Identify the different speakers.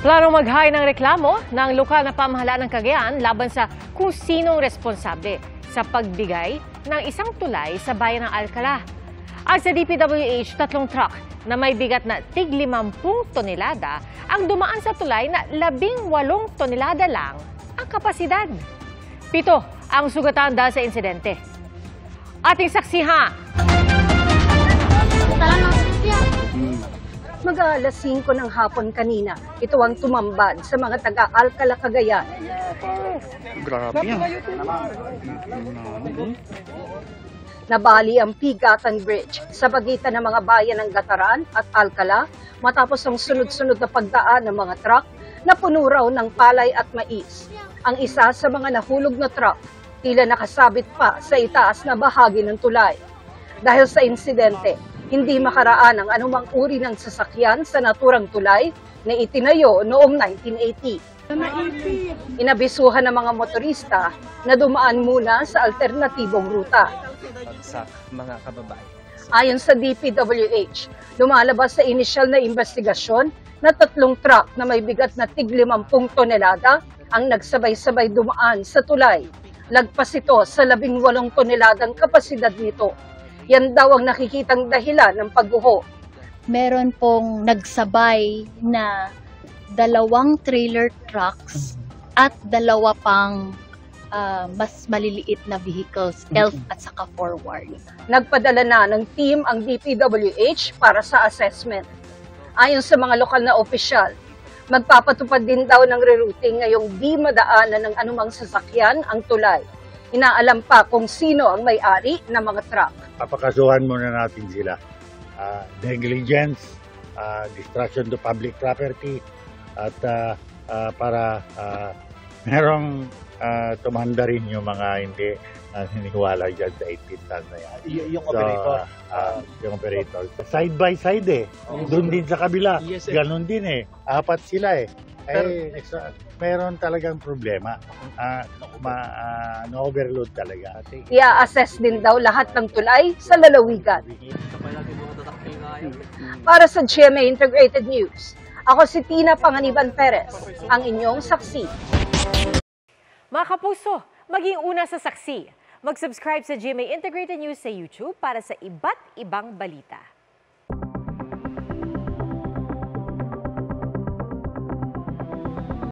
Speaker 1: Planong mag-high ng reklamo ng lokal na pamahalaan ng Cagayan laban sa kung sinong responsable sa pagbigay ng isang tulay sa bayan ng Alcala. At sa DPWH, 3 truck na may bigat na tig 50 tonelada ang dumaan sa tulay na 18 tonelada lang ang kapasidad. 7 ang sugatan dahil sa insidente. Ating saksihan.
Speaker 2: Mag-aalas 5 ng hapon kanina, ito ang tumambad sa mga taga-Alcala, Cagayan.
Speaker 3: Grabe yan.
Speaker 2: Nabali ang Pigatan Bridge sa pagitan ng mga bayan ng Gataran at Alcala matapos ang sunod-sunod na pagdaan ng mga truck na puno raw ng palay at mais. Ang isa sa mga nahulog na truck, tila nakasabit pa sa itaas na bahagi ng tulay. Dahil sa insidente, hindi makaraan ang anumang uri ng sasakyan sa naturang tulay na itinayo noong 1980. Inabisuhan ng mga motorista na dumaan muna sa alternatibong ruta.
Speaker 3: Sa mga kababayan.
Speaker 2: Ayon sa DPWH, lumalabas sa inisyal na investigasyon na 3 truck na may bigat na tig 50 tonelada ang nagsabay-sabay dumaan sa tulay. Lagpas ito sa 18 toneladang kapasidad nito. Yan daw ang nakikitang dahilan ng pagguho.
Speaker 4: Meron pong nagsabay na 2 trailer trucks at 2 pang mas maliliit na vehicles, ELF at saka forward.
Speaker 2: Nagpadala na ng team ang DPWH para sa assessment. Ayon sa mga lokal na opisyal, magpapatupad din daw ng rerouting ngayong di madaanan ng anumang sasakyan ang tulay. Inaalam pa kung sino ang may-ari ng mga truck.
Speaker 5: Papakasuhan muna natin sila. Negligence, destruction to public property, at para merong tumanda rin yung mga hindi niniwala dyan sa 18 tons na yan.
Speaker 3: Yung operator?
Speaker 5: Yung operator. Side by side eh. Doon din sa kabila.
Speaker 3: Yes,
Speaker 5: Ganon din eh. 4 sila eh. Meron talagang problema. Na-overload talaga.
Speaker 2: I-assess din daw lahat ng tulay sa lalawigan. Para sa GMA Integrated News, ako si Tina Panganiban Perez, ang inyong saksi.
Speaker 1: Mga kapuso, maging una sa saksi. Mag-subscribe sa GMA Integrated News sa YouTube para sa iba't ibang balita.